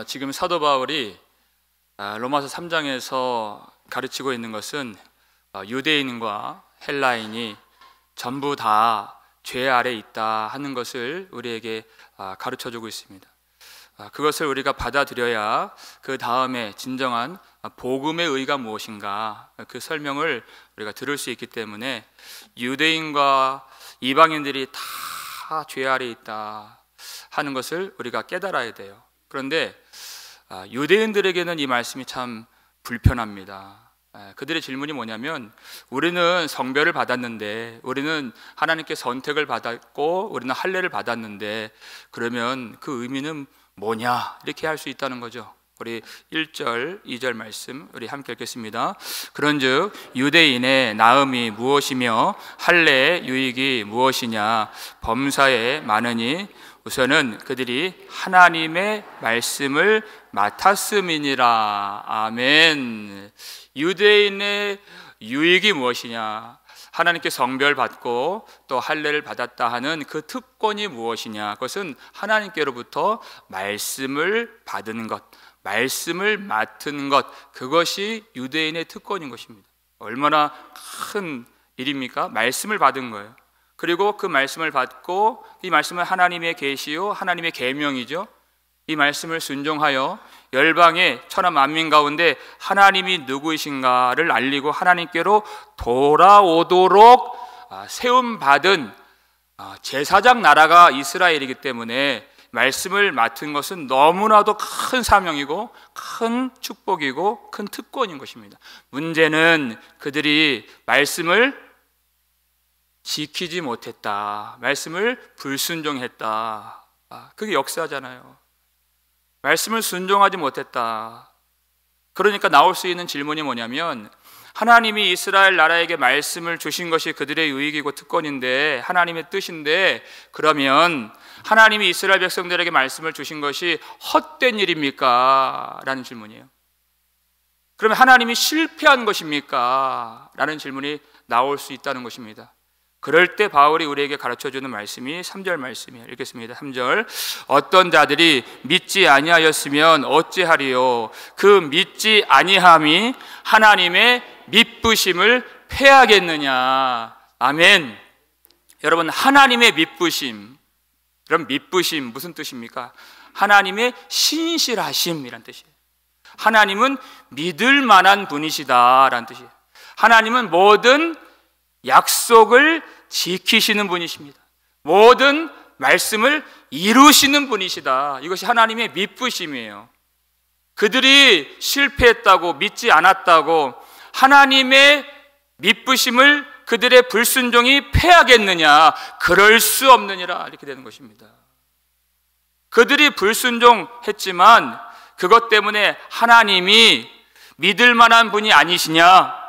지금 사도 바울이 로마서 3장에서 가르치고 있는 것은 유대인과 헬라인이 전부 다 죄 아래 있다 하는 것을 우리에게 가르쳐주고 있습니다. 그것을 우리가 받아들여야 그 다음에 진정한 복음의 의가 무엇인가 그 설명을 우리가 들을 수 있기 때문에 유대인과 이방인들이 다 죄 아래 있다 하는 것을 우리가 깨달아야 돼요. 그런데 유대인들에게는 이 말씀이 참 불편합니다. 그들의 질문이 뭐냐면, 우리는 성별을 받았는데, 우리는 하나님께 선택을 받았고 우리는 할례를 받았는데 그러면 그 의미는 뭐냐 이렇게 할 수 있다는 거죠. 우리 1절 2절 말씀 우리 함께 읽겠습니다. 그런즉 유대인의 나음이 무엇이며 할례의 유익이 무엇이냐? 범사에 많으니 우선은 그들이 하나님의 말씀을 맡았음이니라. 아멘. 유대인의 유익이 무엇이냐? 하나님께 성별 받고 또 할례를 받았다 하는 그 특권이 무엇이냐? 그것은 하나님께로부터 말씀을 받은 것, 말씀을 맡은 것, 그것이 유대인의 특권인 것입니다. 얼마나 큰 일입니까? 말씀을 받은 거예요. 그리고 그 말씀을 받고, 이 말씀은 하나님의 계시요 하나님의 계명이죠. 이 말씀을 순종하여 열방의 천하 만민 가운데 하나님이 누구이신가를 알리고 하나님께로 돌아오도록 세움받은 제사장 나라가 이스라엘이기 때문에 말씀을 맡은 것은 너무나도 큰 사명이고 큰 축복이고 큰 특권인 것입니다. 문제는 그들이 말씀을 지키지 못했다, 말씀을 불순종했다. 그게 역사잖아요. 말씀을 순종하지 못했다. 그러니까 나올 수 있는 질문이 뭐냐면, 하나님이 이스라엘 나라에게 말씀을 주신 것이 그들의 유익이고 특권인데, 하나님의 뜻인데, 그러면 하나님이 이스라엘 백성들에게 말씀을 주신 것이 헛된 일입니까? 라는 질문이에요. 그러면 하나님이 실패한 것입니까? 라는 질문이 나올 수 있다는 것입니다. 그럴 때 바울이 우리에게 가르쳐주는 말씀이 3절 말씀이에요. 읽겠습니다. 3절. 어떤 자들이 믿지 아니하였으면 어찌하리요? 그 믿지 아니함이 하나님의 미쁘심을 패하겠느냐? 아멘. 여러분, 하나님의 미쁘심, 그럼 미쁘심 무슨 뜻입니까? 하나님의 신실하심이란 뜻이에요. 하나님은 믿을 만한 분이시다라는 뜻이에요. 하나님은 모든 약속을 지키시는 분이십니다. 모든 말씀을 이루시는 분이시다. 이것이 하나님의 미쁘심이에요. 그들이 실패했다고, 믿지 않았다고 하나님의 미쁘심을 그들의 불순종이 패하겠느냐? 그럴 수 없느니라. 이렇게 되는 것입니다. 그들이 불순종했지만 그것 때문에 하나님이 믿을 만한 분이 아니시냐?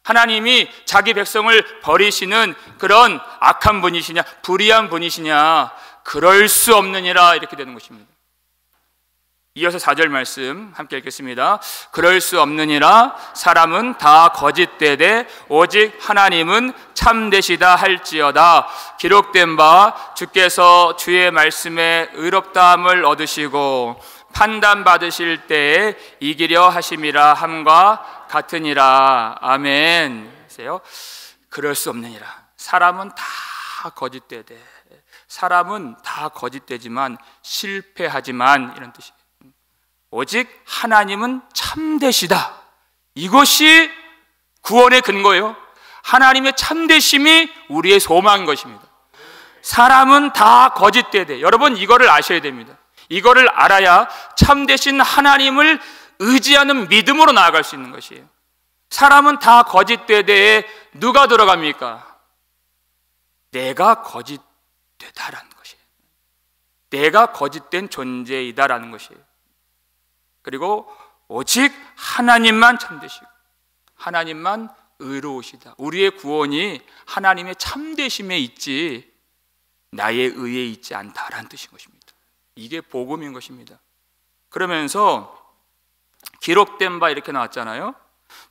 하나님이 자기 백성을 버리시는 그런 악한 분이시냐, 불의한 분이시냐? 그럴 수 없느니라. 이렇게 되는 것입니다. 이어서 4절 말씀 함께 읽겠습니다. 그럴 수 없느니라. 사람은 다 거짓되되 오직 하나님은 참되시다 할지어다. 기록된 바 주께서 주의 말씀에 의롭다함을 얻으시고 판단받으실 때에 이기려 하심이라 함과 같으니라. 아멘. 그럴 수 없느니라. 사람은 다 거짓되되, 사람은 다 거짓되지만 실패하지만, 이런 뜻이에요. 오직 하나님은 참되시다. 이것이 구원의 근거예요. 하나님의 참되심이 우리의 소망인 것입니다. 사람은 다 거짓되되, 여러분 이거를 아셔야 됩니다. 이거를 알아야 참되신 하나님을 의지하는 믿음으로 나아갈 수 있는 것이에요. 사람은 다 거짓되되 누가 들어갑니까? 내가 거짓되다라는 것이에요. 내가 거짓된 존재이다라는 것이에요. 그리고 오직 하나님만 참되시고 하나님만 의로우시다. 우리의 구원이 하나님의 참되심에 있지 나의 의에 있지 않다라는 뜻인 것입니다. 이게 복음인 것입니다. 그러면서 기록된 바 이렇게 나왔잖아요.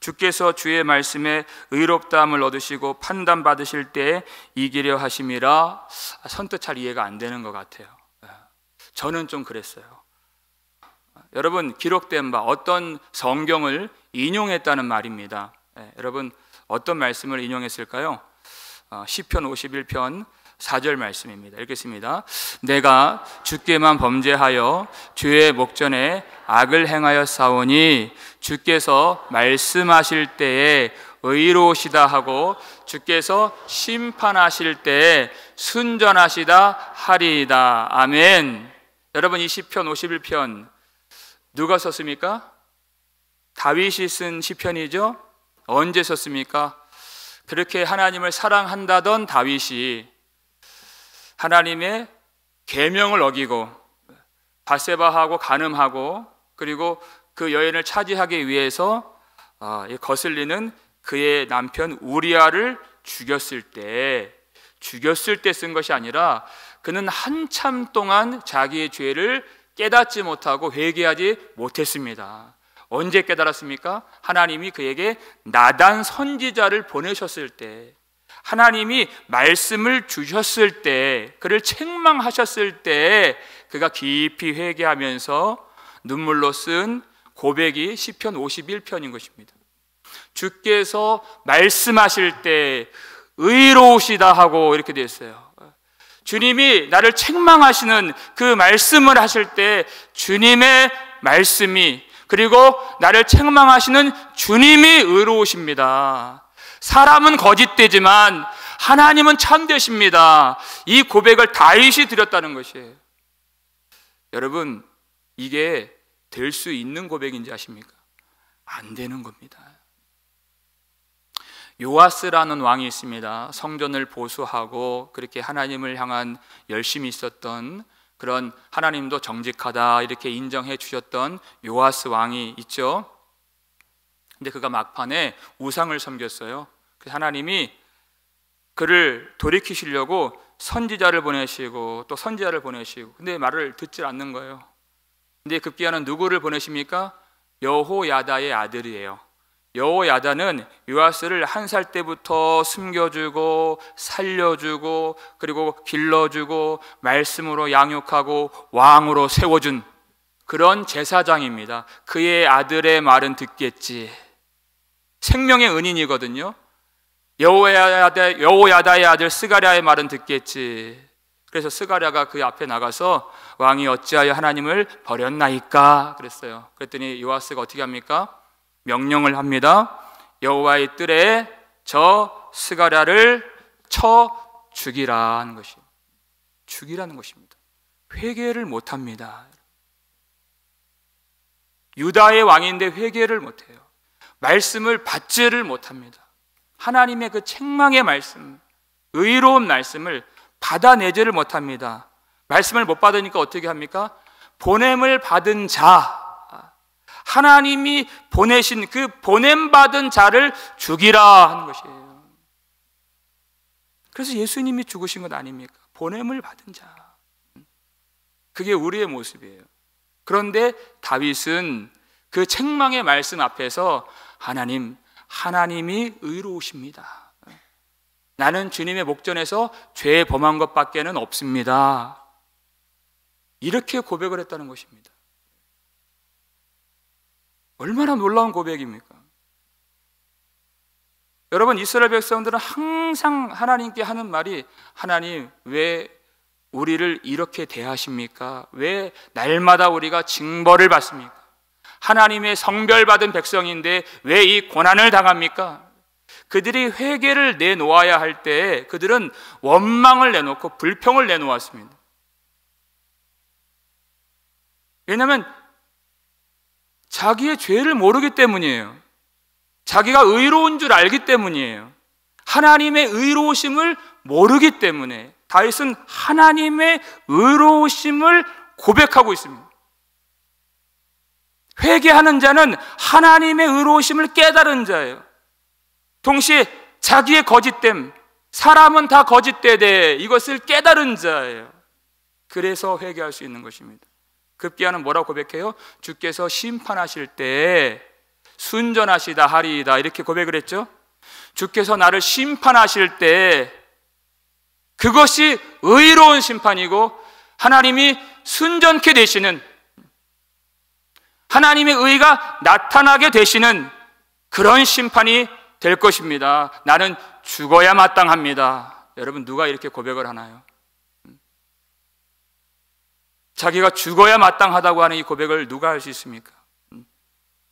주께서 주의 말씀에 의롭다함을 얻으시고 판단받으실 때에 이기려 하심이라. 선뜻 잘 이해가 안 되는 것 같아요. 저는 좀 그랬어요. 여러분, 기록된 바 어떤 성경을 인용했다는 말입니다. 여러분, 어떤 말씀을 인용했을까요? 시편 51편 4절 말씀입니다. 읽겠습니다. 내가 주께만 범죄하여 주의 목전에 악을 행하여 싸우니 주께서 말씀하실 때에 의로우시다 하고 주께서 심판하실 때에 순전하시다 하리이다. 아멘. 여러분, 이 시편 51편 누가 썼습니까? 다윗이 쓴 시편이죠. 언제 썼습니까? 그렇게 하나님을 사랑한다던 다윗이 하나님의 계명을 어기고 밧세바하고 간음하고 그리고 그 여인을 차지하기 위해서 거슬리는 그의 남편 우리아를 죽였을 때 쓴 것이 아니라 그는 한참 동안 자기의 죄를 깨닫지 못하고 회개하지 못했습니다. 언제 깨달았습니까? 하나님이 그에게 나단 선지자를 보내셨을 때, 하나님이 말씀을 주셨을 때, 그를 책망하셨을 때 그가 깊이 회개하면서 눈물로 쓴 고백이 시편 51편인 것입니다. 주께서 말씀하실 때 의로우시다 하고 이렇게 되어 있어요. 주님이 나를 책망하시는 그 말씀을 하실 때 주님의 말씀이, 그리고 나를 책망하시는 주님이 의로우십니다. 사람은 거짓되지만 하나님은 참되십니다. 이 고백을 다윗이 드렸다는 것이에요. 여러분, 이게 될 수 있는 고백인지 아십니까? 안 되는 겁니다. 요아스라는 왕이 있습니다. 성전을 보수하고 그렇게 하나님을 향한 열심이 있었던, 그런 하나님도 정직하다 이렇게 인정해 주셨던 요아스 왕이 있죠. 근데 그가 막판에 우상을 섬겼어요. 그래서 하나님이 그를 돌이키시려고 선지자를 보내시고 또 선지자를 보내시고, 근데 말을 듣지 않는 거예요. 근데 급기야는 누구를 보내십니까? 여호야다의 아들이에요. 여호야다는 요아스를 1살 때부터 숨겨주고 살려주고 그리고 길러주고 말씀으로 양육하고 왕으로 세워준 그런 제사장입니다. 그의 아들의 말은 듣겠지. 생명의 은인이거든요. 여호야다의 아들 스가랴의 말은 듣겠지. 그래서 스가랴가 그 앞에 나가서 왕이 어찌하여 하나님을 버렸나이까 그랬어요. 그랬더니 요아스가 어떻게 합니까? 명령을 합니다. 여호와의 뜰에 저 스가랴를 쳐 죽이라는 것입니다. 죽이라는 것입니다. 회개를 못합니다. 유다의 왕인데 회개를 못해요. 말씀을 받지를 못합니다. 하나님의 그 책망의 말씀, 의로운 말씀을 받아내지를 못합니다. 말씀을 못 받으니까 어떻게 합니까? 보냄을 받은 자, 하나님이 보내신 그 보냄받은 자를 죽이라 하는 것이에요. 그래서 예수님이 죽으신 것 아닙니까? 보냄을 받은 자. 그게 우리의 모습이에요. 그런데 다윗은 그 책망의 말씀 앞에서 하나님이 의로우십니다. 나는 주님의 목전에서 죄 범한 것밖에는 없습니다. 이렇게 고백을 했다는 것입니다. 얼마나 놀라운 고백입니까? 여러분, 이스라엘 백성들은 항상 하나님께 하는 말이, 하나님 왜 우리를 이렇게 대하십니까? 왜 날마다 우리가 징벌을 받습니까? 하나님의 성별받은 백성인데 왜 이 고난을 당합니까? 그들이 회개를 내놓아야 할 때 그들은 원망을 내놓고 불평을 내놓았습니다. 왜냐하면 자기의 죄를 모르기 때문이에요. 자기가 의로운 줄 알기 때문이에요. 하나님의 의로우심을 모르기 때문에 다윗은 하나님의 의로우심을 고백하고 있습니다. 회개하는 자는 하나님의 의로우심을 깨달은 자예요. 동시에 자기의 거짓됨, 사람은 다 거짓되되 이것을 깨달은 자예요. 그래서 회개할 수 있는 것입니다. 급기야는 뭐라고 고백해요? 주께서 심판하실 때 순전하시다 하리이다 이렇게 고백을 했죠. 주께서 나를 심판하실 때 그것이 의로운 심판이고 하나님이 순전케 되시는, 하나님의 의가 나타나게 되시는 그런 심판이 될 것입니다. 나는 죽어야 마땅합니다. 여러분, 누가 이렇게 고백을 하나요? 자기가 죽어야 마땅하다고 하는 이 고백을 누가 할 수 있습니까?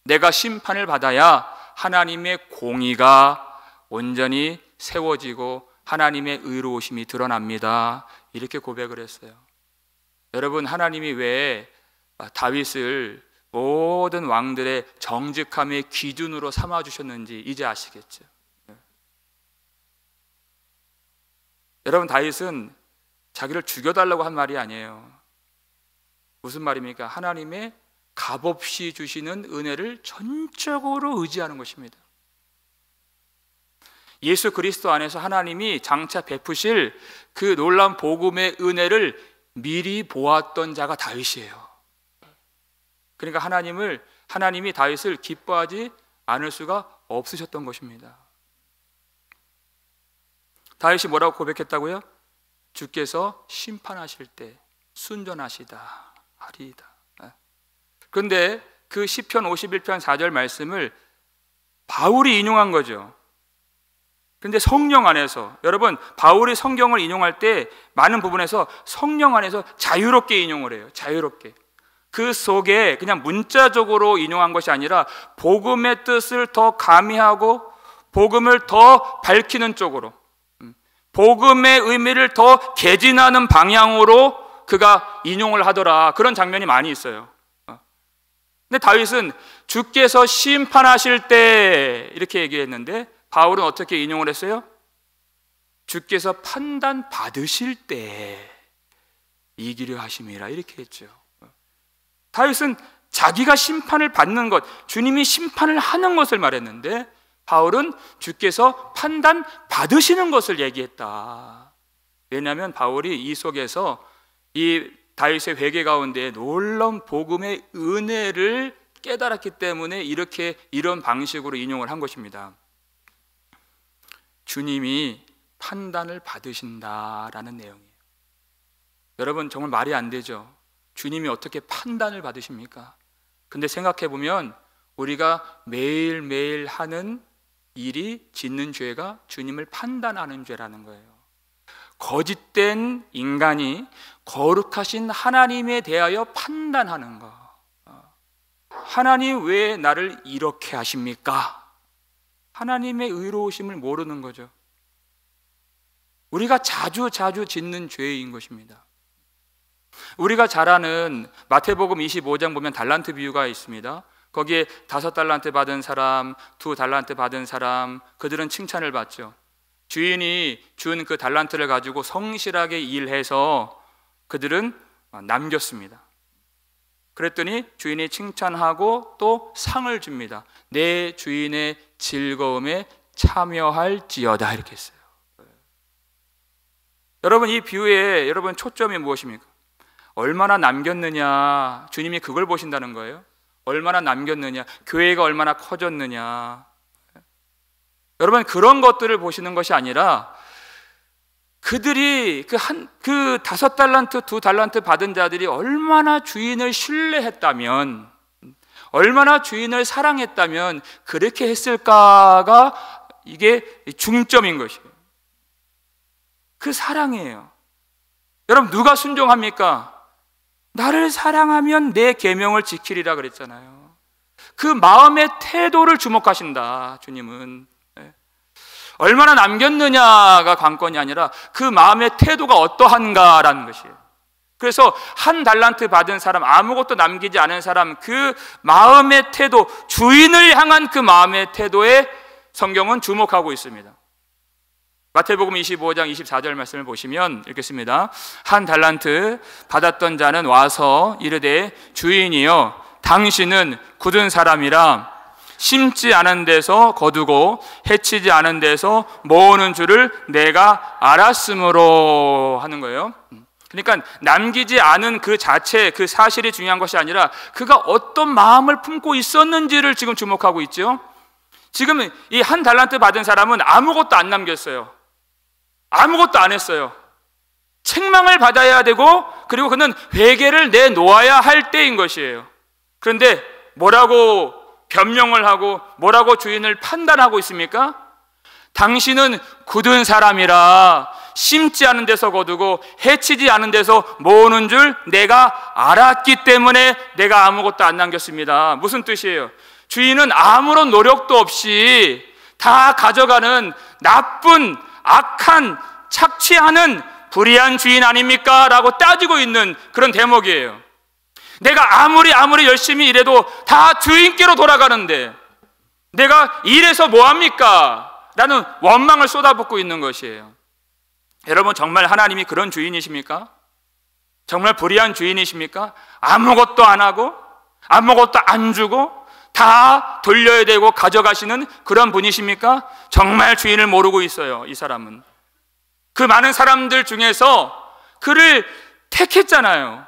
내가 심판을 받아야 하나님의 공의가 온전히 세워지고 하나님의 의로우심이 드러납니다. 이렇게 고백을 했어요. 여러분, 하나님이 왜 다윗을 모든 왕들의 정직함의 기준으로 삼아주셨는지 이제 아시겠죠? 여러분, 다윗은 자기를 죽여달라고 한 말이 아니에요. 무슨 말입니까? 하나님의 값없이 주시는 은혜를 전적으로 의지하는 것입니다. 예수 그리스도 안에서 하나님이 장차 베푸실 그 놀라운 복음의 은혜를 미리 보았던 자가 다윗이에요. 그러니까 하나님이 다윗을 기뻐하지 않을 수가 없으셨던 것입니다. 다윗이 뭐라고 고백했다고요? 주께서 심판하실 때 순전하시다 하리이다. 그런데 그 시편 51편 4절 말씀을 바울이 인용한 거죠. 그런데 성령 안에서, 여러분, 바울이 성경을 인용할 때 많은 부분에서 성령 안에서 자유롭게 인용을 해요. 자유롭게. 그 속에 그냥 문자적으로 인용한 것이 아니라 복음의 뜻을 더 가미하고 복음을 더 밝히는 쪽으로, 복음의 의미를 더 개진하는 방향으로 그가 인용을 하더라. 그런 장면이 많이 있어요. 근데 다윗은 주께서 심판하실 때 이렇게 얘기했는데 바울은 어떻게 인용을 했어요? 주께서 판단 받으실 때 이기려 하심이라 이렇게 했죠. 다윗은 자기가 심판을 받는 것, 주님이 심판을 하는 것을 말했는데 바울은 주께서 판단 받으시는 것을 얘기했다. 왜냐하면 바울이 이 속에서 이 다윗의 회개 가운데 놀라운 복음의 은혜를 깨달았기 때문에 이런 방식으로 인용을 한 것입니다. 주님이 판단을 받으신다라는 내용이에요. 여러분, 정말 말이 안 되죠. 주님이 어떻게 판단을 받으십니까? 근데 생각해 보면 우리가 매일매일 하는 일이 짓는 죄가 주님을 판단하는 죄라는 거예요. 거짓된 인간이 거룩하신 하나님에 대하여 판단하는 거. 하나님 왜 나를 이렇게 하십니까? 하나님의 의로우심을 모르는 거죠. 우리가 자주 짓는 죄인 것입니다. 우리가 잘 아는 마태복음 25장 보면 달란트 비유가 있습니다. 거기에 5달란트 받은 사람, 2달란트 받은 사람, 그들은 칭찬을 받죠. 주인이 준 그 달란트를 가지고 성실하게 일해서 그들은 남겼습니다. 그랬더니 주인이 칭찬하고 또 상을 줍니다. 내 주인의 즐거움에 참여할지어다 이렇게 했어요. 여러분, 이 비유에 여러분 초점이 무엇입니까? 얼마나 남겼느냐, 주님이 그걸 보신다는 거예요. 얼마나 남겼느냐, 교회가 얼마나 커졌느냐. 여러분, 그런 것들을 보시는 것이 아니라 그들이 그 5달란트, 2달란트 받은 자들이 얼마나 주인을 신뢰했다면, 얼마나 주인을 사랑했다면 그렇게 했을까가 이게 중점인 것이에요. 그 사랑이에요. 여러분, 누가 순종합니까? 나를 사랑하면 내 계명을 지키리라 그랬잖아요. 그 마음의 태도를 주목하신다, 주님은. 얼마나 남겼느냐가 관건이 아니라 그 마음의 태도가 어떠한가라는 것이에요. 그래서 1달란트 받은 사람, 아무것도 남기지 않은 사람, 그 마음의 태도, 주인을 향한 그 마음의 태도에 성경은 주목하고 있습니다. 마태복음 25장 24절 말씀을 보시면 읽겠습니다. 1달란트 받았던 자는 와서 이르되 주인이여, 당신은 굳은 사람이라 심지 않은 데서 거두고 해치지 않은 데서 모으는 줄을 내가 알았으므로 하는 거예요. 그러니까 남기지 않은 그 자체, 그 사실이 중요한 것이 아니라 그가 어떤 마음을 품고 있었는지를 지금 주목하고 있죠. 지금 이 1달란트 받은 사람은 아무것도 안 남겼어요. 아무것도 안 했어요. 책망을 받아야 되고, 그리고 그는 회개를 내놓아야 할 때인 것이에요. 그런데 뭐라고 변명을 하고 뭐라고 주인을 판단하고 있습니까? 당신은 굳은 사람이라 심지 않은 데서 거두고 해치지 않은 데서 모으는 줄 내가 알았기 때문에 내가 아무것도 안 남겼습니다. 무슨 뜻이에요? 주인은 아무런 노력도 없이 다 가져가는 나쁜, 악한, 착취하는 불의한 주인 아닙니까? 라고 따지고 있는 그런 대목이에요. 내가 아무리 열심히 일해도 다 주인께로 돌아가는데 내가 일해서 뭐합니까? 라는 원망을 쏟아붓고 있는 것이에요. 여러분, 정말 하나님이 그런 주인이십니까? 정말 불의한 주인이십니까? 아무것도 안 하고 아무것도 안 주고 다 돌려야 되고 가져가시는 그런 분이십니까? 정말 주인을 모르고 있어요, 이 사람은. 그 많은 사람들 중에서 그를 택했잖아요.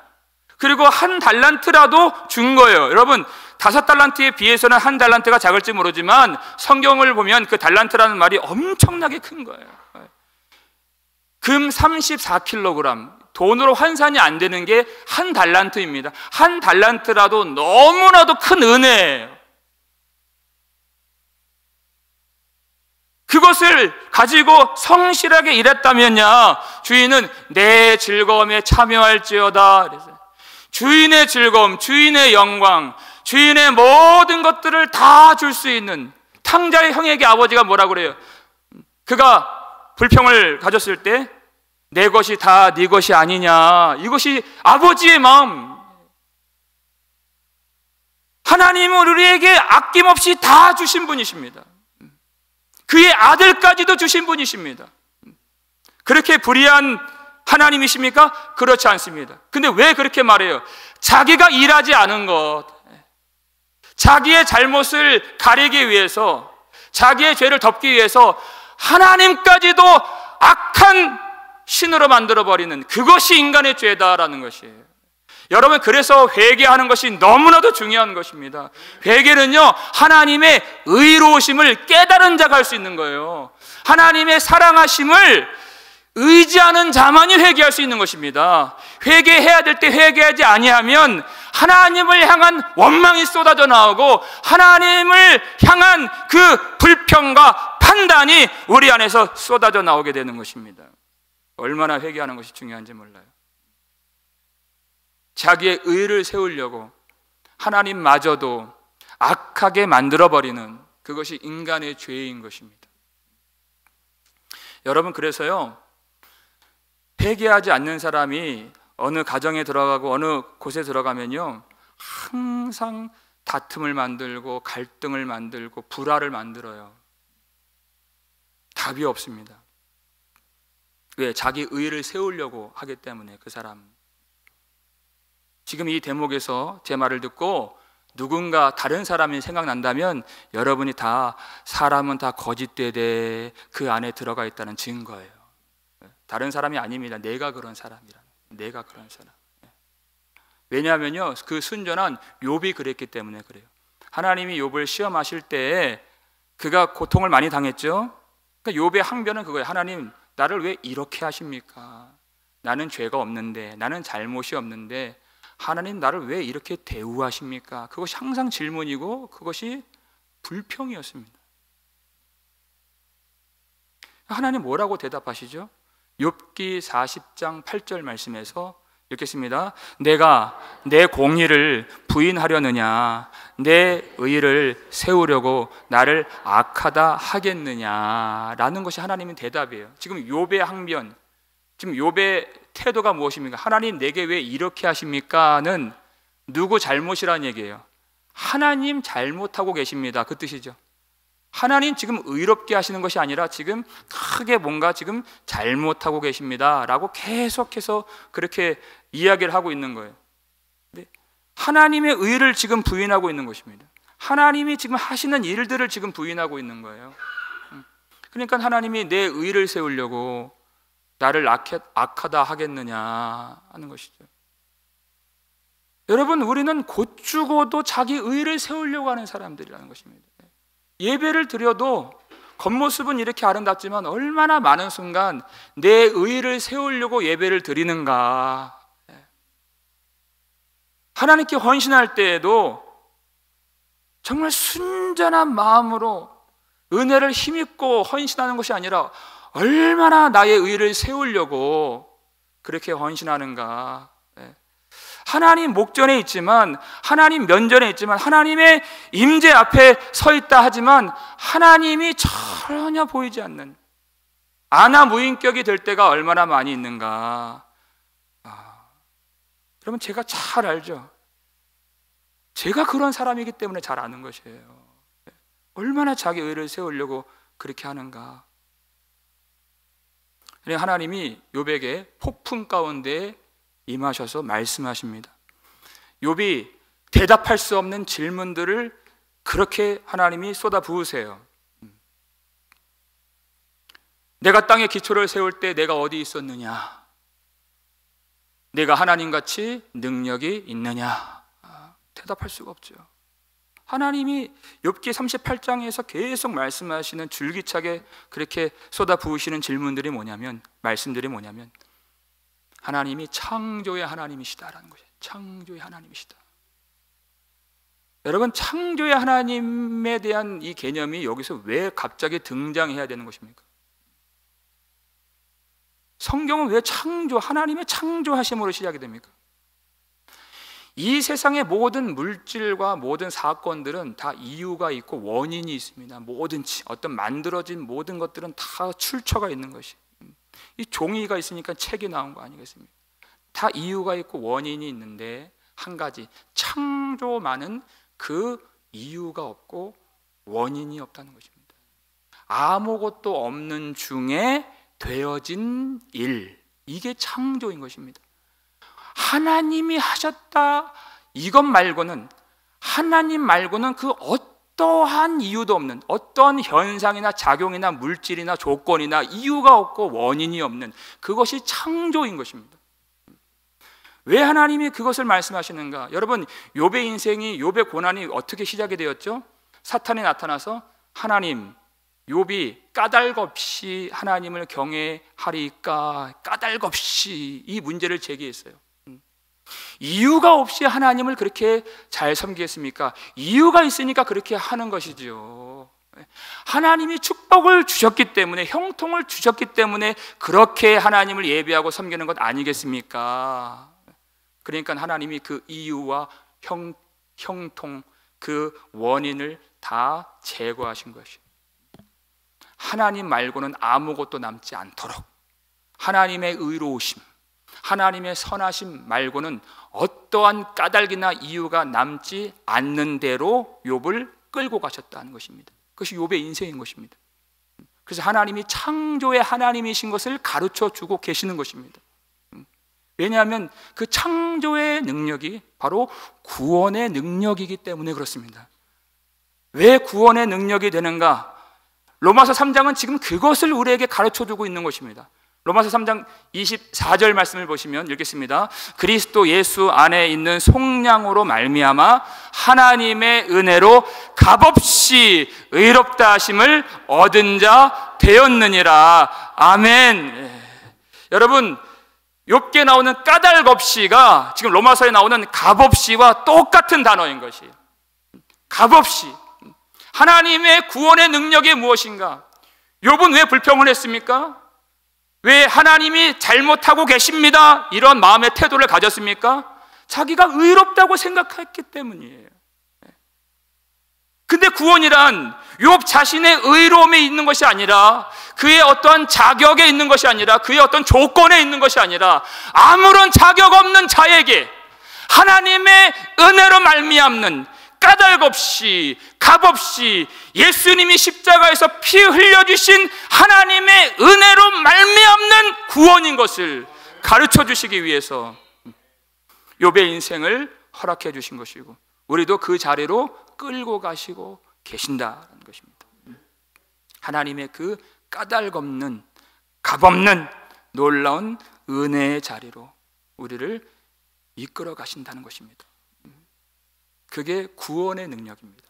그리고 1달란트라도 준 거예요. 여러분, 5달란트에 비해서는 1달란트가 작을지 모르지만 성경을 보면 그 달란트라는 말이 엄청나게 큰 거예요. 금 34kg, 돈으로 환산이 안 되는 게 1달란트입니다. 1달란트라도 너무나도 큰 은혜예요. 그것을 가지고 성실하게 일했다면야 주인은 내 즐거움에 참여할지어다. 그래서 주인의 즐거움, 주인의 영광, 주인의 모든 것들을 다 줄 수 있는 탕자의 형에게 아버지가 뭐라 그래요? 그가 불평을 가졌을 때 내 것이 다 네 것이 아니냐, 이것이 아버지의 마음. 하나님은 우리에게 아낌없이 다 주신 분이십니다. 그의 아들까지도 주신 분이십니다. 그렇게 불의한 하나님이십니까? 그렇지 않습니다. 근데 왜 그렇게 말해요? 자기가 일하지 않은 것, 자기의 잘못을 가리기 위해서, 자기의 죄를 덮기 위해서 하나님까지도 악한 신으로 만들어버리는 그것이 인간의 죄다라는 것이에요. 여러분, 그래서 회개하는 것이 너무나도 중요한 것입니다. 회개는요, 하나님의 의로우심을 깨달은 자가 할 수 있는 거예요. 하나님의 사랑하심을 의지하는 자만이 회개할 수 있는 것입니다. 회개해야 될 때 회개하지 아니하면 하나님을 향한 원망이 쏟아져 나오고 하나님을 향한 그 불평과 판단이 우리 안에서 쏟아져 나오게 되는 것입니다. 얼마나 회개하는 것이 중요한지 몰라요. 자기의 의를 세우려고 하나님마저도 악하게 만들어버리는 그것이 인간의 죄인 것입니다. 여러분, 그래서요, 회개하지 않는 사람이 어느 가정에 들어가고 어느 곳에 들어가면요, 항상 다툼을 만들고 갈등을 만들고 불화를 만들어요. 답이 없습니다. 왜? 자기 의를 세우려고 하기 때문에. 그 사람, 지금 이 대목에서 제 말을 듣고 누군가 다른 사람이 생각난다면 여러분이 다, 사람은 다 거짓되되 그 안에 들어가 있다는 증거예요. 다른 사람이 아닙니다. 내가 그런 사람이라. 내가 그런 사람. 왜냐하면요, 그 순전한 욥이 그랬기 때문에 그래요. 하나님이 욥을 시험하실 때 그가 고통을 많이 당했죠. 그러니까 욥의 항변은 그거예요. 하나님, 나를 왜 이렇게 하십니까? 나는 죄가 없는데, 나는 잘못이 없는데 하나님 나를 왜 이렇게 대우하십니까? 그것이 항상 질문이고 그것이 불평이었습니다. 하나님 뭐라고 대답하시죠? 욥기 40장 8절 말씀에서 읽겠습니다. 내가 내 공의를 부인하려느냐, 내 의를 세우려고 나를 악하다 하겠느냐라는 것이 하나님의 대답이에요. 지금 욥의 항변, 지금 욥의 태도가 무엇입니까? 하나님 내게 왜 이렇게 하십니까?는 누구 잘못이라는 얘기예요? 하나님 잘못하고 계십니다. 그 뜻이죠. 하나님 지금 의롭게 하시는 것이 아니라 지금 크게 뭔가 지금 잘못하고 계십니다 라고 계속해서 그렇게 이야기를 하고 있는 거예요. 근데 하나님의 의를 지금 부인하고 있는 것입니다. 하나님이 지금 하시는 일들을 지금 부인하고 있는 거예요. 그러니까 하나님이 내 의를 세우려고 나를 악하다 하겠느냐 하는 것이죠. 여러분, 우리는 곧 죽어도 자기 의를 세우려고 하는 사람들이라는 것입니다. 예배를 드려도 겉모습은 이렇게 아름답지만 얼마나 많은 순간 내 의를 세우려고 예배를 드리는가. 하나님께 헌신할 때에도 정말 순전한 마음으로 은혜를 힘입고 헌신하는 것이 아니라 얼마나 나의 의를 세우려고 그렇게 헌신하는가. 하나님 목전에 있지만, 하나님 면전에 있지만, 하나님의 임재 앞에 서 있다 하지만 하나님이 전혀 보이지 않는 아나무인격이 될 때가 얼마나 많이 있는가. 여러분, 제가 잘 알죠. 제가 그런 사람이기 때문에 잘 아는 것이에요. 얼마나 자기 의를 세우려고 그렇게 하는가. 하나님이 욥에게 폭풍 가운데 임하셔서 말씀하십니다. 욥이 대답할 수 없는 질문들을 그렇게 하나님이 쏟아부으세요. 내가 땅에 기초를 세울 때 내가 어디 있었느냐? 내가 하나님같이 능력이 있느냐? 대답할 수가 없죠. 하나님이 욥기 38장에서 계속 말씀하시는, 줄기차게 그렇게 쏟아부으시는 질문들이 뭐냐면, 말씀들이 뭐냐면, 하나님이 창조의 하나님이시다라는 것이에요. 창조의 하나님이시다. 여러분, 창조의 하나님에 대한 이 개념이 여기서 왜 갑자기 등장해야 되는 것입니까? 성경은 왜 하나님의 창조하심으로 시작이 됩니까? 이 세상의 모든 물질과 모든 사건들은 다 이유가 있고 원인이 있습니다. 뭐든지 어떤 만들어진 모든 것들은 다 출처가 있는 것이. 이 종이가 있으니까 책이 나온 거 아니겠습니까? 다 이유가 있고 원인이 있는데, 한 가지, 창조만은 그 이유가 없고 원인이 없다는 것입니다. 아무것도 없는 중에 되어진 일, 이게 창조인 것입니다. 하나님이 하셨다, 이것 말고는, 하나님 말고는 그 어떠한 이유도 없는, 어떤 현상이나 작용이나 물질이나 조건이나 이유가 없고 원인이 없는, 그것이 창조인 것입니다. 왜 하나님이 그것을 말씀하시는가? 여러분, 욥의 인생이, 욥의 고난이 어떻게 시작이 되었죠? 사탄이 나타나서 하나님, 욥이 까닭없이 하나님을 경외하리까, 까닭없이 이 문제를 제기했어요. 이유가 없이 하나님을 그렇게 잘 섬기겠습니까? 이유가 있으니까 그렇게 하는 것이죠. 하나님이 축복을 주셨기 때문에, 형통을 주셨기 때문에 그렇게 하나님을 예배하고 섬기는 것 아니겠습니까? 그러니까 하나님이 그 이유와 형통, 그 원인을 다 제거하신 것이에요. 하나님 말고는 아무것도 남지 않도록, 하나님의 의로우심, 하나님의 선하심 말고는 어떠한 까닭이나 이유가 남지 않는 대로 욥을 끌고 가셨다는 것입니다. 그것이 욥의 인생인 것입니다. 그래서 하나님이 창조의 하나님이신 것을 가르쳐 주고 계시는 것입니다. 왜냐하면 그 창조의 능력이 바로 구원의 능력이기 때문에 그렇습니다. 왜 구원의 능력이 되는가? 로마서 3장은 지금 그것을 우리에게 가르쳐 주고 있는 것입니다. 로마서 3장 24절 말씀을 보시면 읽겠습니다. 그리스도 예수 안에 있는 속량으로 말미암아 하나님의 은혜로 값없이 의롭다 하심을 얻은 자 되었느니라. 아멘. 여러분, 욥기에 나오는 까닭없이가 지금 로마서에 나오는 값없이와 똑같은 단어인 것이에요. 값없이. 하나님의 구원의 능력이 무엇인가? 욥은 왜 불평을 했습니까? 왜 하나님이 잘못하고 계십니다, 이런 마음의 태도를 가졌습니까? 자기가 의롭다고 생각했기 때문이에요. 근데 구원이란 욥 자신의 의로움에 있는 것이 아니라, 그의 어떠한 자격에 있는 것이 아니라, 그의 어떤 조건에 있는 것이 아니라, 아무런 자격 없는 자에게 하나님의 은혜로 말미암는, 까닭없이 값없이 예수님이 십자가에서 피 흘려주신 하나님의 은혜로 말미암는 구원인 것을 가르쳐 주시기 위해서 욥의 인생을 허락해 주신 것이고, 우리도 그 자리로 끌고 가시고 계신다는 것입니다. 하나님의 그 까닭없는, 값없는 놀라운 은혜의 자리로 우리를 이끌어 가신다는 것입니다. 그게 구원의 능력입니다.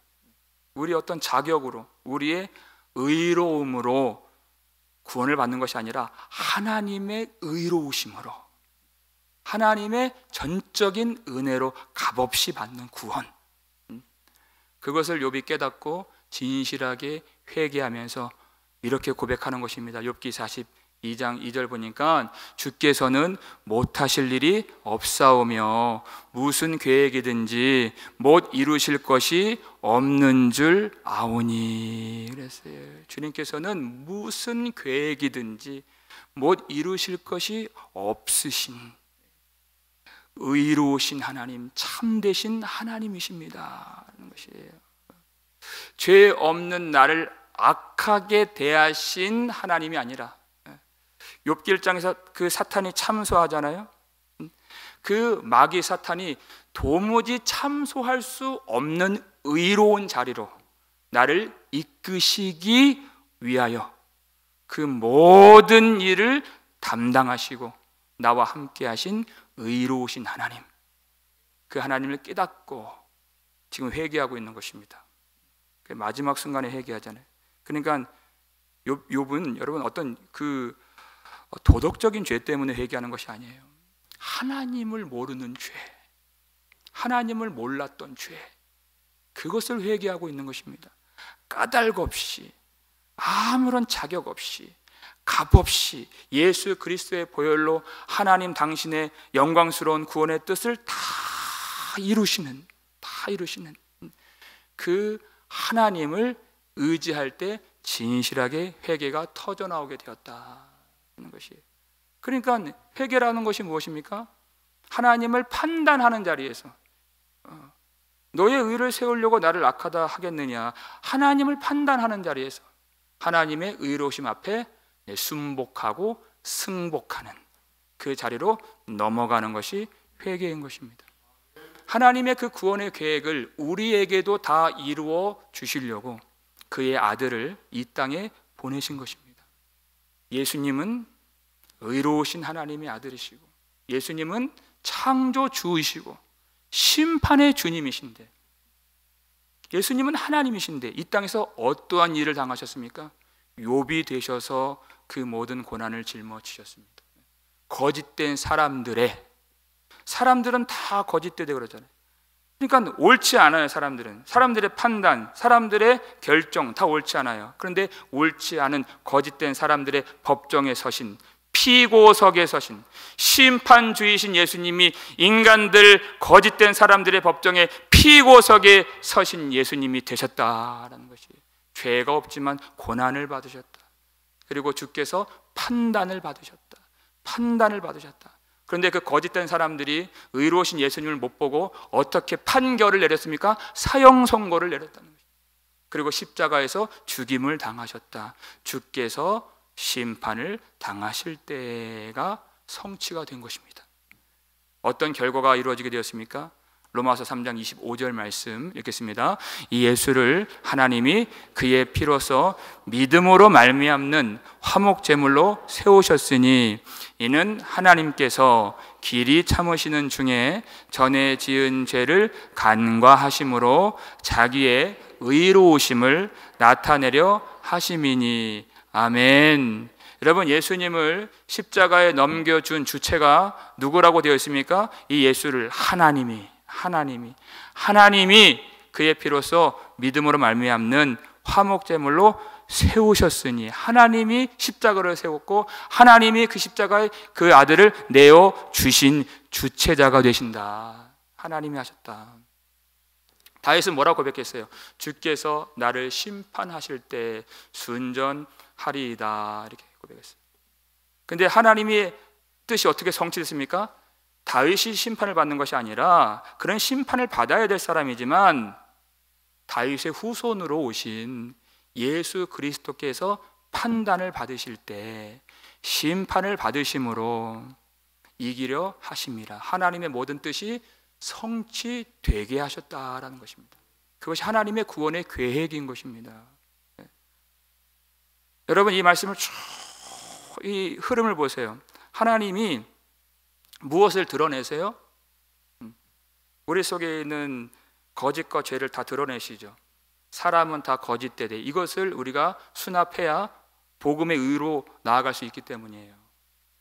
우리 어떤 자격으로, 우리의 의로움으로 구원을 받는 것이 아니라 하나님의 의로우심으로, 하나님의 전적인 은혜로 값없이 받는 구원. 그것을 욥이 깨닫고 진실하게 회개하면서 이렇게 고백하는 것입니다. 욥기 42장 2절 보니까 주께서는 못하실 일이 없사오며 무슨 계획이든지 못 이루실 것이 없는 줄 아오니 그랬어요. 주님께서는 무슨 계획이든지 못 이루실 것이 없으신 의로우신 하나님, 참되신 하나님이십니다 하는 것이에요. 죄 없는 나를 악하게 대하신 하나님이 아니라, 욥기 1장에서 그 사탄이 참소하잖아요. 그 마귀 사탄이 도무지 참소할 수 없는 의로운 자리로 나를 이끄시기 위하여 그 모든 일을 담당하시고 나와 함께 하신 의로우신 하나님, 그 하나님을 깨닫고 지금 회개하고 있는 것입니다. 마지막 순간에 회개하잖아요. 그러니까 욥은 여러분 어떤 그 도덕적인 죄 때문에 회개하는 것이 아니에요. 하나님을 모르는 죄, 하나님을 몰랐던 죄, 그것을 회개하고 있는 것입니다. 까닭 없이, 아무런 자격 없이, 값 없이 예수 그리스도의 보혈로 하나님 당신의 영광스러운 구원의 뜻을 다 이루시는 그 하나님을 의지할 때 진실하게 회개가 터져나오게 되었다 하는 것이에요. 그러니까 회개라는 것이 무엇입니까? 하나님을 판단하는 자리에서 너의 의를 세우려고 나를 악하다 하겠느냐, 하나님을 판단하는 자리에서 하나님의 의로우심 앞에 순복하고 승복하는 그 자리로 넘어가는 것이 회개인 것입니다. 하나님의 그 구원의 계획을 우리에게도 다 이루어 주시려고 그의 아들을 이 땅에 보내신 것입니다. 예수님은 의로우신 하나님의 아들이시고, 예수님은 창조주이시고 심판의 주님이신데, 예수님은 하나님이신데 이 땅에서 어떠한 일을 당하셨습니까? 욥이 되셔서 그 모든 고난을 짊어지셨습니다. 거짓된 사람들은 다 거짓되대 그러잖아요. 그러니까 옳지 않아요. 사람들의 판단, 사람들의 결정 다 옳지 않아요. 그런데 옳지 않은 거짓된 사람들의 법정에 서신, 피고석에 서신 심판주이신 예수님이 인간들, 거짓된 사람들의 법정에 피고석에 서신 예수님이 되셨다라는 것이, 죄가 없지만 고난을 받으셨다. 그리고 주께서 판단을 받으셨다. 그런데 그 거짓된 사람들이 의로우신 예수님을 못 보고 어떻게 판결을 내렸습니까? 사형 선고를 내렸다는 것입니다. 그리고 십자가에서 죽임을 당하셨다. 주께서 심판을 당하실 때가 성취가 된 것입니다. 어떤 결과가 이루어지게 되었습니까? 로마서 3장 25절 말씀 읽겠습니다. 이 예수를 하나님이 그의 피로서 믿음으로 말미암는 화목제물로 세우셨으니 이는 하나님께서 길이 참으시는 중에 전에 지은 죄를 간과하심으로 자기의 의로우심을 나타내려 하심이니. 아멘. 여러분, 예수님을 십자가에 넘겨준 주체가 누구라고 되어 있습니까? 이 예수를 하나님이 그의 피로써 믿음으로 말미암는 화목제물로 세우셨으니, 하나님이 십자가를 세웠고 하나님이 그 십자가에 그 아들을 내어 주신 주체자가 되신다. 하나님이 하셨다. 다윗은 뭐라고 고백했어요? 주께서 나를 심판하실 때 순전하리이다, 이렇게 고백했어요. 근데 하나님의 뜻이 어떻게 성취됐습니까? 다윗이 심판을 받는 것이 아니라, 그런 심판을 받아야 될 사람이지만 다윗의 후손으로 오신 예수 그리스도께서 판단을 받으실 때 심판을 받으심으로 이기려 하심이라. 하나님의 모든 뜻이 성취되게 하셨다라는 것입니다. 그것이 하나님의 구원의 계획인 것입니다. 여러분, 이 말씀을 쭉, 이 흐름을 보세요. 하나님이 무엇을 드러내세요? 우리 속에 있는 거짓과 죄를 다 드러내시죠. 사람은 다 거짓되되 이것을 우리가 수납해야 복음의 의로 나아갈 수 있기 때문이에요.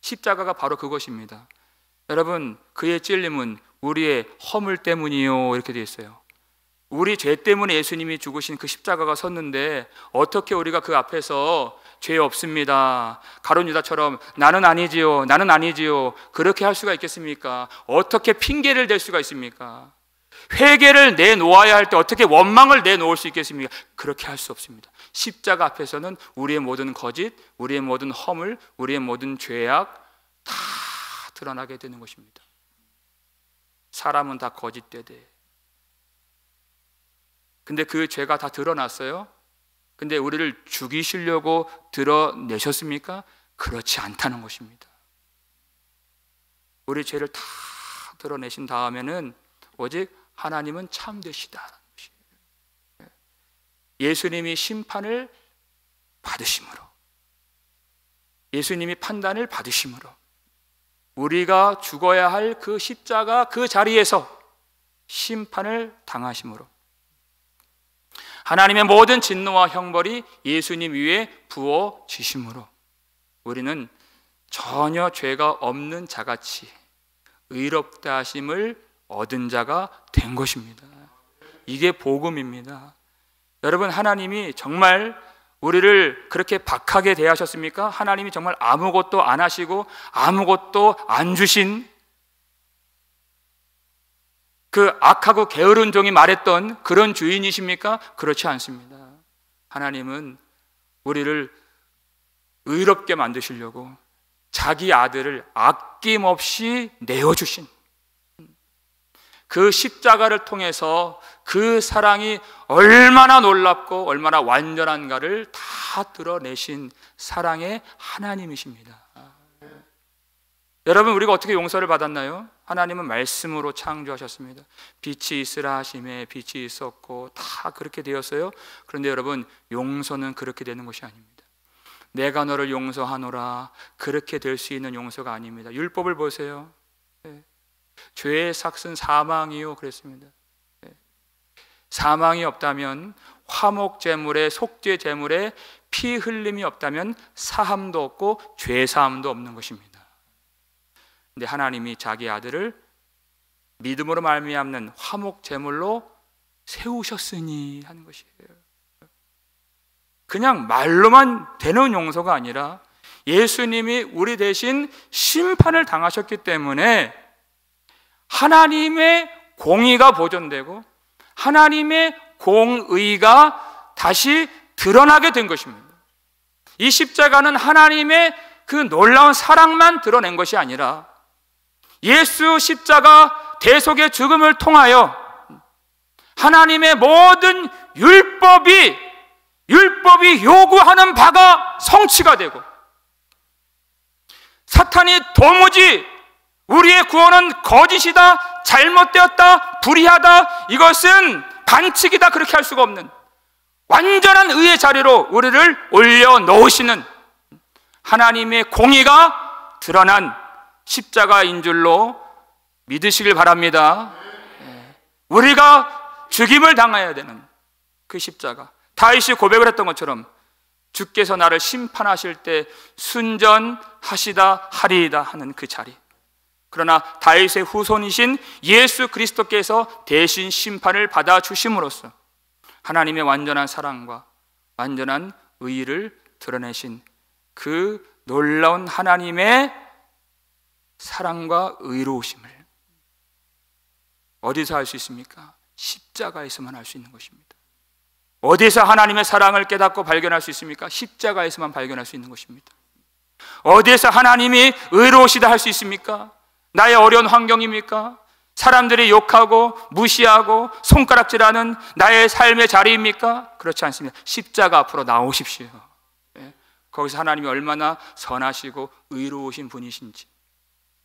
십자가가 바로 그것입니다. 여러분, 그의 찔림은 우리의 허물 때문이요, 이렇게 되어 있어요. 우리 죄 때문에 예수님이 죽으신 그 십자가가 섰는데 어떻게 우리가 그 앞에서 죄 없습니다, 가룟 유다처럼 나는 아니지요, 나는 아니지요, 그렇게 할 수가 있겠습니까? 어떻게 핑계를 댈 수가 있습니까? 회개를 내놓아야 할 때 어떻게 원망을 내놓을 수 있겠습니까? 그렇게 할 수 없습니다. 십자가 앞에서는 우리의 모든 거짓, 우리의 모든 허물, 우리의 모든 죄악 다 드러나게 되는 것입니다. 사람은 다 거짓되되, 근데 그 죄가 다 드러났어요? 근데 우리를 죽이시려고 드러내셨습니까? 그렇지 않다는 것입니다. 우리 죄를 다 드러내신 다음에는 오직 하나님은 참되시다는 것이에요. 예수님이 심판을 받으심으로, 예수님이 판단을 받으심으로, 우리가 죽어야 할 그 십자가 그 자리에서 심판을 당하심으로, 하나님의 모든 진노와 형벌이 예수님 위에 부어지심으로 우리는 전혀 죄가 없는 자같이 의롭다 하심을 얻은 자가 된 것입니다. 이게 복음입니다. 여러분, 하나님이 정말 우리를 그렇게 박하게 대하셨습니까? 하나님이 정말 아무것도 안 하시고 아무것도 안 주신 그 악하고 게으른 종이 말했던 그런 주인이십니까? 그렇지 않습니다. 하나님은 우리를 의롭게 만드시려고 자기 아들을 아낌없이 내어주신 그 십자가를 통해서 그 사랑이 얼마나 놀랍고 얼마나 완전한가를 다 드러내신 사랑의 하나님이십니다. 여러분, 우리가 어떻게 용서를 받았나요? 하나님은 말씀으로 창조하셨습니다. 빛이 있으라 하심에 빛이 있었고 다 그렇게 되었어요. 그런데 여러분, 용서는 그렇게 되는 것이 아닙니다. 내가 너를 용서하노라, 그렇게 될 수 있는 용서가 아닙니다. 율법을 보세요. 죄의 삭은 사망이요 그랬습니다. 사망이 없다면, 화목 제물에, 속죄 제물에 피 흘림이 없다면 사함도 없고 죄 사함도 없는 것입니다. 근데 하나님이 자기 아들을 믿음으로 말미암는 화목 제물로 세우셨으니 하는 것이에요. 그냥 말로만 되는 용서가 아니라 예수님이 우리 대신 심판을 당하셨기 때문에 하나님의 공의가 보존되고 하나님의 공의가 다시 드러나게 된 것입니다. 이 십자가는 하나님의 그 놀라운 사랑만 드러낸 것이 아니라 예수 십자가 대속의 죽음을 통하여 하나님의 모든 율법이 요구하는 바가 성취가 되고, 사탄이 도무지 우리의 구원은 거짓이다, 잘못되었다, 불의하다, 이것은 반칙이다, 그렇게 할 수가 없는 완전한 의의 자리로 우리를 올려놓으시는 하나님의 공의가 드러난 십자가인 줄로 믿으시길 바랍니다. 우리가 죽임을 당해야 되는 그 십자가, 다윗이 고백을 했던 것처럼 주께서 나를 심판하실 때 순전하시다 하리이다 하는 그 자리. 그러나 다윗의 후손이신 예수 그리스도께서 대신 심판을 받아주심으로써 하나님의 완전한 사랑과 완전한 의의를 드러내신 그 놀라운 하나님의 사랑과 의로우심을 어디서 할 수 있습니까? 십자가에서만 할 수 있는 것입니다. 어디서 하나님의 사랑을 깨닫고 발견할 수 있습니까? 십자가에서만 발견할 수 있는 것입니다. 어디에서 하나님이 의로우시다 할 수 있습니까? 나의 어려운 환경입니까? 사람들이 욕하고 무시하고 손가락질하는 나의 삶의 자리입니까? 그렇지 않습니다. 십자가 앞으로 나오십시오. 거기서 하나님이 얼마나 선하시고 의로우신 분이신지,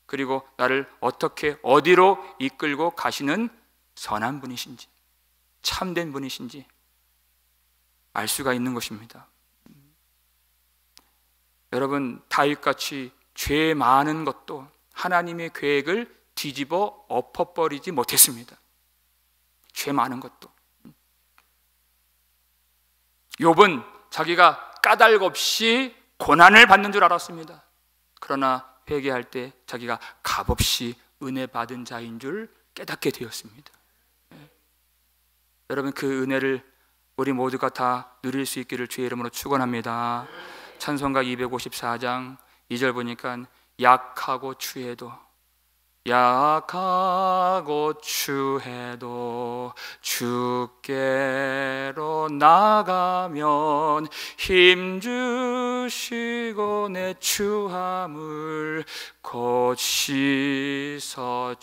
그리고 나를 어떻게 어디로 이끌고 가시는 선한 분이신지, 참된 분이신지 알 수가 있는 것입니다. 여러분, 다윗같이 죄 많은 것도 하나님의 계획을 뒤집어 엎어버리지 못했습니다. 죄 많은 것도. 욥은 자기가 까닭없이 고난을 받는 줄 알았습니다. 그러나 회개할 때 자기가 값없이 은혜 받은 자인 줄 깨닫게 되었습니다. 여러분, 그 은혜를 우리 모두가 다 누릴 수 있기를 주의 이름으로 축원합니다. 찬송가 254장 2절 보니까 약하고 추해도 주께로 나가면 힘주시고 내 추함을 곧 씻어주시네.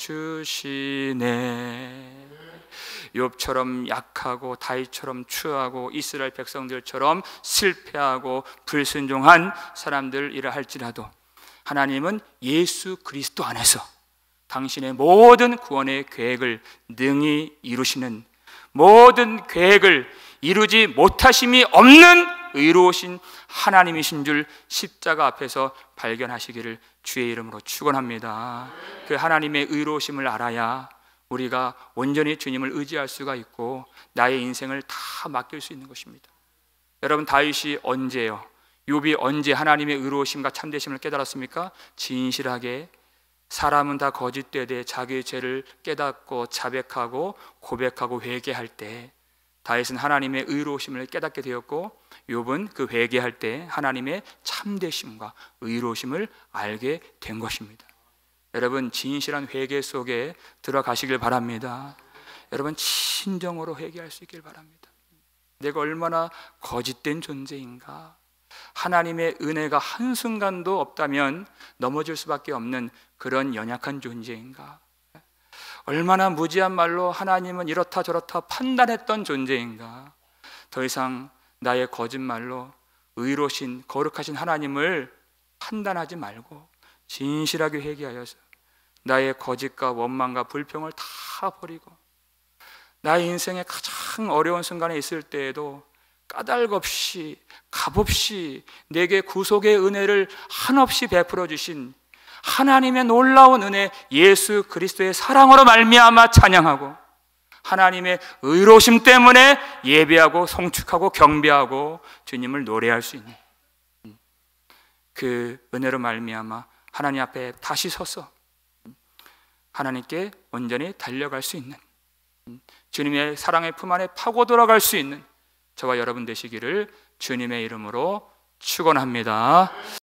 욥처럼 약하고 다윗처럼 추하고 이스라엘 백성들처럼 실패하고 불순종한 사람들이라 할지라도 하나님은 예수 그리스도 안에서 당신의 모든 구원의 계획을 능히 이루시는, 모든 계획을 이루지 못하심이 없는 의로우신 하나님이신 줄 십자가 앞에서 발견하시기를 주의 이름으로 축원합니다. 그 하나님의 의로우심을 알아야 우리가 온전히 주님을 의지할 수가 있고 나의 인생을 다 맡길 수 있는 것입니다. 여러분, 다윗이 언제요? 욥이 언제 하나님의 의로우심과 참되심을 깨달았습니까? 진실하게 사람은 다 거짓되되 자기의 죄를 깨닫고 자백하고 고백하고 회개할 때 다윗은 하나님의 의로우심을 깨닫게 되었고 욥은 그 회개할 때 하나님의 참되심과 의로우심을 알게 된 것입니다. 여러분, 진실한 회개 속에 들어가시길 바랍니다. 여러분, 진정으로 회개할 수 있길 바랍니다. 내가 얼마나 거짓된 존재인가, 하나님의 은혜가 한순간도 없다면 넘어질 수밖에 없는 그런 연약한 존재인가, 얼마나 무지한 말로 하나님은 이렇다 저렇다 판단했던 존재인가. 더 이상 나의 거짓말로 의로우신 거룩하신 하나님을 판단하지 말고 진실하게 회개하여서 나의 거짓과 원망과 불평을 다 버리고 나의 인생의 가장 어려운 순간에 있을 때에도 까닭없이 값없이 내게 구속의 은혜를 한없이 베풀어 주신 하나님의 놀라운 은혜 예수 그리스도의 사랑으로 말미암아 찬양하고 하나님의 의로우심 때문에 예배하고 송축하고 경배하고 주님을 노래할 수 있는 그 은혜로 말미암아 하나님 앞에 다시 서서 하나님께 온전히 달려갈 수 있는, 주님의 사랑의 품 안에 파고 들어갈 수 있는 저와 여러분 되시기를 주님의 이름으로 축원합니다.